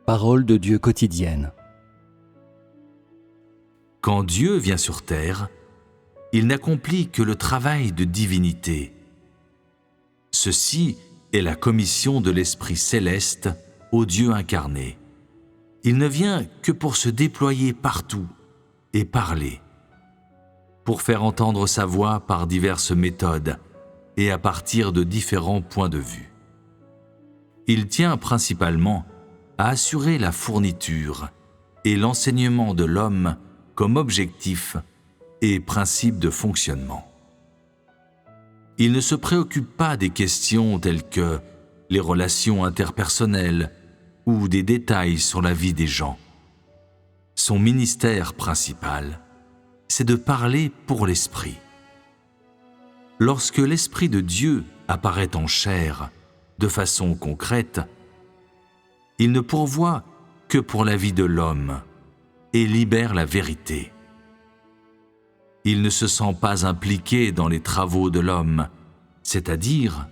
Parole de Dieu quotidienne. Quand Dieu vient sur terre, il n'accomplit que le travail de divinité. Ceci est la commission de l'Esprit céleste au Dieu incarné. Il ne vient que pour se déployer partout et parler, pour faire entendre sa voix par diverses méthodes et à partir de différents points de vue. Il tient principalement à assurer la fourniture et l'enseignement de l'homme comme objectif et principe de fonctionnement. Il ne se préoccupe pas des questions telles que les relations interpersonnelles ou des détails sur la vie des gens. Son ministère principal, c'est de parler pour l'Esprit. Lorsque l'Esprit de Dieu apparaît en chair, de façon concrète, il ne pourvoit que pour la vie de l'homme et libère la vérité. Il ne se sent pas impliqué dans les travaux de l'homme, c'est-à-dire,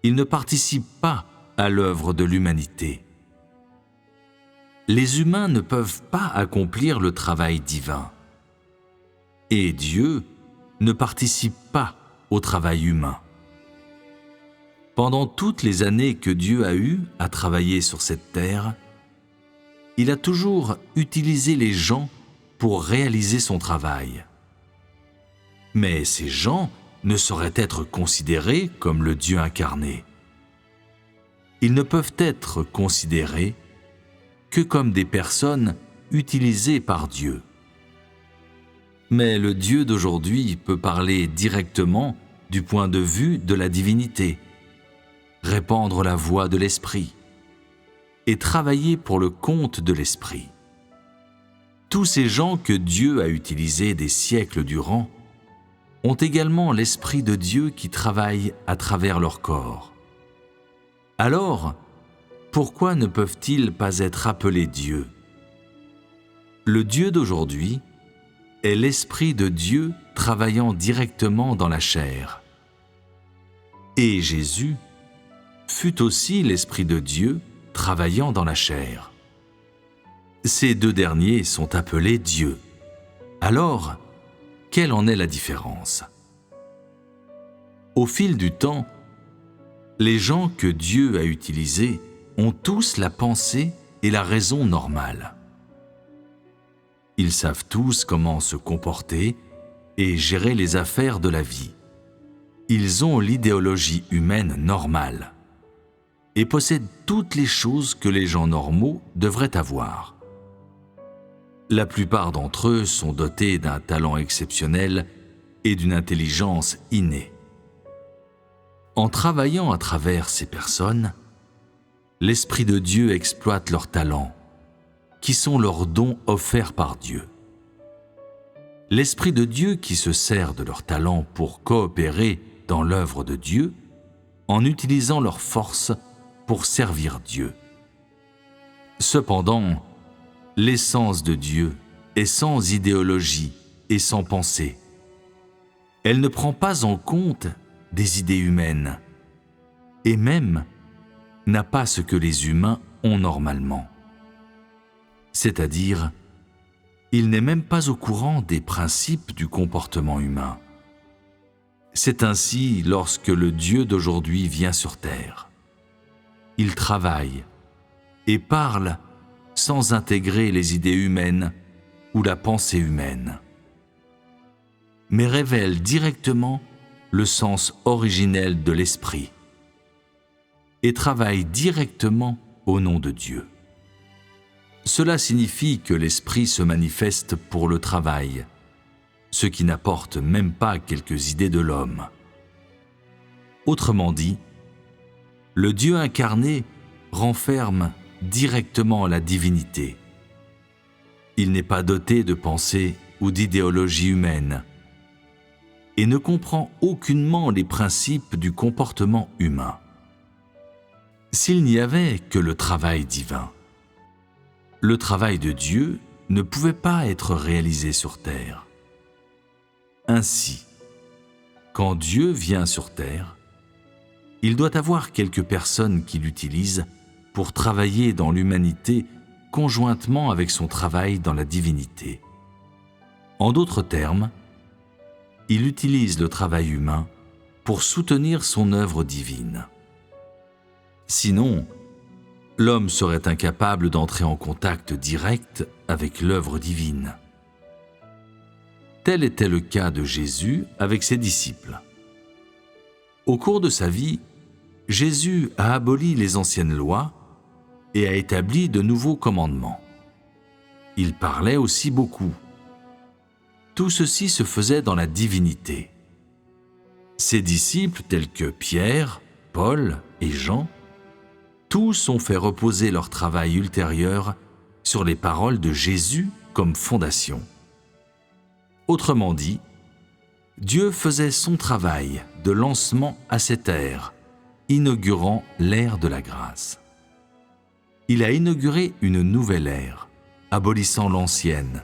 il ne participe pas à l'œuvre de l'humanité. Les humains ne peuvent pas accomplir le travail divin, et Dieu ne participe pas au travail humain. Pendant toutes les années que Dieu a eues à travailler sur cette terre, il a toujours utilisé les gens pour réaliser son travail. Mais ces gens ne sauraient être considérés comme le Dieu incarné. Ils ne peuvent être considérés que comme des personnes utilisées par Dieu. Mais le Dieu d'aujourd'hui peut parler directement du point de vue de la divinité, répandre la voix de l'Esprit et travailler pour le compte de l'Esprit. Tous ces gens que Dieu a utilisés des siècles durant ont également l'Esprit de Dieu qui travaille à travers leur corps. Alors, pourquoi ne peuvent-ils pas être appelés Dieu? Le Dieu d'aujourd'hui est l'Esprit de Dieu travaillant directement dans la chair. Et Jésus fut aussi l'Esprit de Dieu travaillant dans la chair. Ces deux derniers sont appelés Dieu. Alors, quelle en est la différence? Au fil du temps, les gens que Dieu a utilisés ont tous la pensée et la raison normale. Ils savent tous comment se comporter et gérer les affaires de la vie. Ils ont l'idéologie humaine normale et possèdent toutes les choses que les gens normaux devraient avoir. La plupart d'entre eux sont dotés d'un talent exceptionnel et d'une intelligence innée. En travaillant à travers ces personnes, l'Esprit de Dieu exploite leurs talents, qui sont leurs dons offerts par Dieu. L'Esprit de Dieu qui se sert de leurs talents pour coopérer dans l'œuvre de Dieu, en utilisant leurs forces pour servir Dieu. Cependant, l'essence de Dieu est sans idéologie et sans pensée. Elle ne prend pas en compte des idées humaines, et même n'a pas ce que les humains ont normalement. C'est-à-dire, il n'est même pas au courant des principes du comportement humain. C'est ainsi lorsque le Dieu d'aujourd'hui vient sur terre. Il travaille et parle sans intégrer les idées humaines ou la pensée humaine, mais révèle directement le sens originel de l'Esprit et travaille directement au nom de Dieu. Cela signifie que l'Esprit se manifeste pour le travail, ce qui n'apporte même pas quelques idées de l'homme. Autrement dit, le Dieu incarné renferme directement la divinité. Il n'est pas doté de pensée ou d'idéologie humaine et ne comprend aucunement les principes du comportement humain. S'il n'y avait que le travail divin, le travail de Dieu ne pouvait pas être réalisé sur terre. Ainsi, quand Dieu vient sur terre, il doit avoir quelques personnes qui l'utilisent pour travailler dans l'humanité conjointement avec son travail dans la divinité. En d'autres termes, il utilise le travail humain pour soutenir son œuvre divine. Sinon, l'homme serait incapable d'entrer en contact direct avec l'œuvre divine. Tel était le cas de Jésus avec ses disciples. Au cours de sa vie, Jésus a aboli les anciennes lois et a établi de nouveaux commandements. Il parlait aussi beaucoup. Tout ceci se faisait dans la divinité. Ses disciples, tels que Pierre, Paul et Jean, tous ont fait reposer leur travail ultérieur sur les paroles de Jésus comme fondation. Autrement dit, Dieu faisait son travail de lancement à cette ère, inaugurant l'ère de la grâce. Il a inauguré une nouvelle ère, abolissant l'ancienne,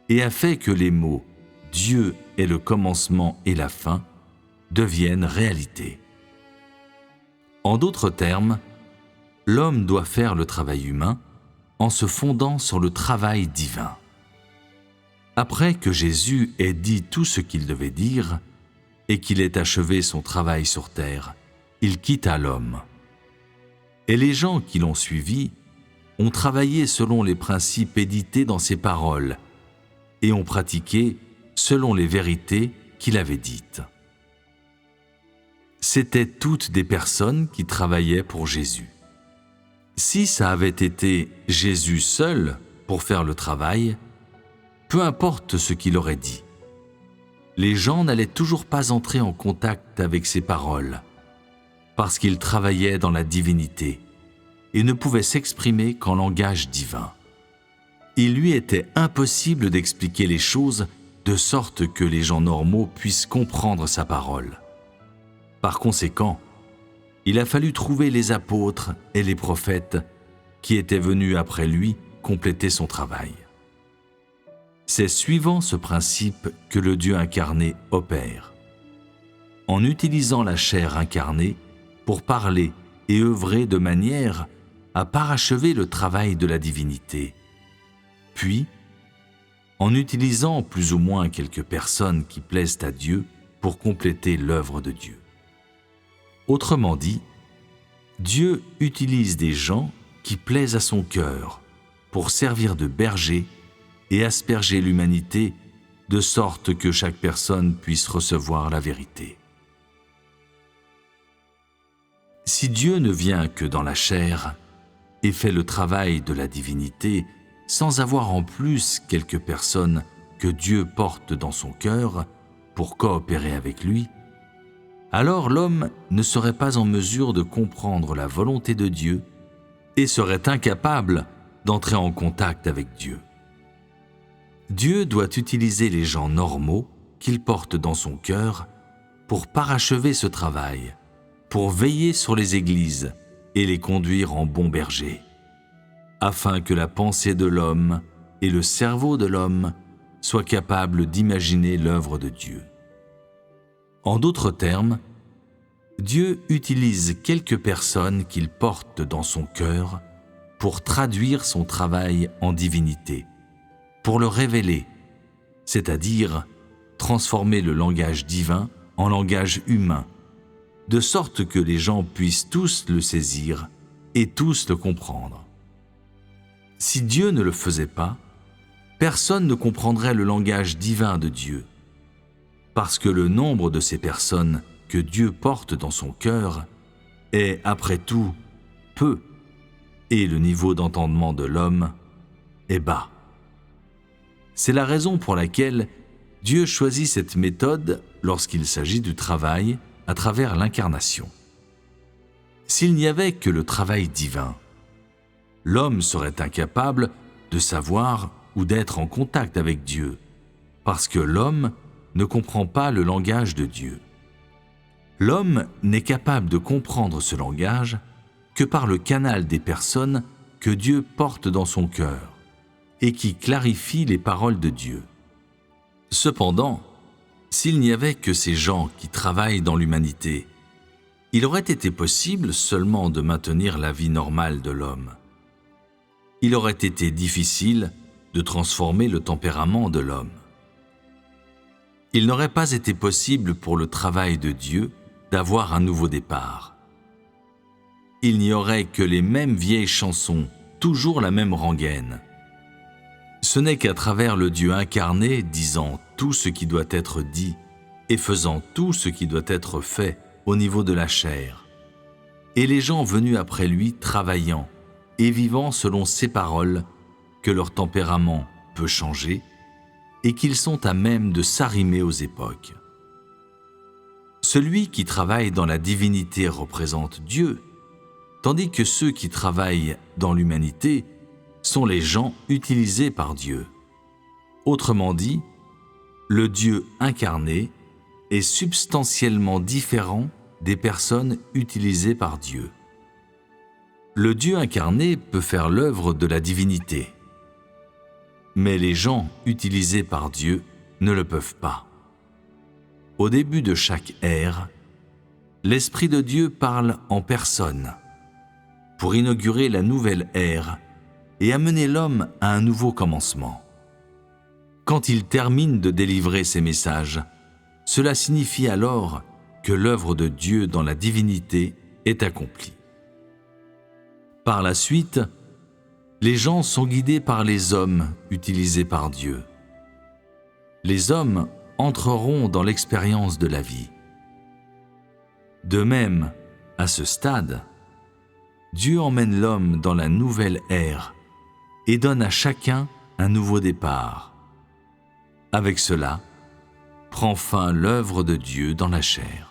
et a fait que les mots « Dieu est le commencement et la fin » deviennent réalité. En d'autres termes, l'homme doit faire le travail humain en se fondant sur le travail divin. Après que Jésus ait dit tout ce qu'il devait dire et qu'il ait achevé son travail sur terre, il quitta l'homme. Et les gens qui l'ont suivi ont travaillé selon les principes édités dans ses paroles et ont pratiqué selon les vérités qu'il avait dites. C'étaient toutes des personnes qui travaillaient pour Jésus. Si ça avait été Jésus seul pour faire le travail, peu importe ce qu'il aurait dit, les gens n'allaient toujours pas entrer en contact avec ses paroles, parce qu'il travaillait dans la divinité et ne pouvait s'exprimer qu'en langage divin. Il lui était impossible d'expliquer les choses de sorte que les gens normaux puissent comprendre sa parole. Par conséquent, il a fallu trouver les apôtres et les prophètes qui étaient venus après lui compléter son travail. C'est suivant ce principe que le Dieu incarné opère. En utilisant la chair incarnée pour parler et œuvrer de manière à parachever le travail de la divinité. Puis, en utilisant plus ou moins quelques personnes qui plaisent à Dieu pour compléter l'œuvre de Dieu. Autrement dit, Dieu utilise des gens qui plaisent à son cœur pour servir de berger et asperger l'humanité de sorte que chaque personne puisse recevoir la vérité. Si Dieu ne vient que dans la chair et fait le travail de la divinité sans avoir en plus quelques personnes que Dieu porte dans son cœur pour coopérer avec lui, alors l'homme ne serait pas en mesure de comprendre la volonté de Dieu et serait incapable d'entrer en contact avec Dieu. Dieu doit utiliser les gens normaux qu'il porte dans son cœur pour parachever ce travail, pour veiller sur les églises et les conduire en bons bergers, afin que la pensée de l'homme et le cerveau de l'homme soient capables d'imaginer l'œuvre de Dieu. En d'autres termes, Dieu utilise quelques personnes qu'il porte dans son cœur pour traduire son travail en divinité, pour le révéler, c'est-à-dire transformer le langage divin en langage humain, de sorte que les gens puissent tous le saisir et tous le comprendre. Si Dieu ne le faisait pas, personne ne comprendrait le langage divin de Dieu, parce que le nombre de ces personnes que Dieu porte dans son cœur est, après tout, peu, et le niveau d'entendement de l'homme est bas. C'est la raison pour laquelle Dieu choisit cette méthode lorsqu'il s'agit du travail à travers l'incarnation. S'il n'y avait que le travail divin, l'homme serait incapable de savoir ou d'être en contact avec Dieu, parce que l'homme ne comprend pas le langage de Dieu. L'homme n'est capable de comprendre ce langage que par le canal des personnes que Dieu porte dans son cœur et qui clarifient les paroles de Dieu. Cependant, s'il n'y avait que ces gens qui travaillent dans l'humanité, il aurait été possible seulement de maintenir la vie normale de l'homme. Il aurait été difficile de transformer le tempérament de l'homme. Il n'aurait pas été possible pour le travail de Dieu d'avoir un nouveau départ. Il n'y aurait que les mêmes vieilles chansons, toujours la même rengaine. Ce n'est qu'à travers le Dieu incarné disant tout ce qui doit être dit et faisant tout ce qui doit être fait au niveau de la chair, et les gens venus après lui travaillant et vivant selon ses paroles, que leur tempérament peut changer et qu'ils sont à même de s'arrimer aux époques. Celui qui travaille dans la divinité représente Dieu, tandis que ceux qui travaillent dans l'humanité sont les gens utilisés par Dieu. Autrement dit, le Dieu incarné est substantiellement différent des personnes utilisées par Dieu. Le Dieu incarné peut faire l'œuvre de la divinité, mais les gens utilisés par Dieu ne le peuvent pas. Au début de chaque ère, l'Esprit de Dieu parle en personne pour inaugurer la nouvelle ère et amener l'homme à un nouveau commencement. Quand il termine de délivrer ses messages, cela signifie alors que l'œuvre de Dieu dans la divinité est accomplie. Par la suite, les gens sont guidés par les hommes utilisés par Dieu. Les hommes entreront dans l'expérience de la vie. De même, à ce stade, Dieu emmène l'homme dans la nouvelle ère et donne à chacun un nouveau départ. Avec cela, prend fin l'œuvre de Dieu dans la chair.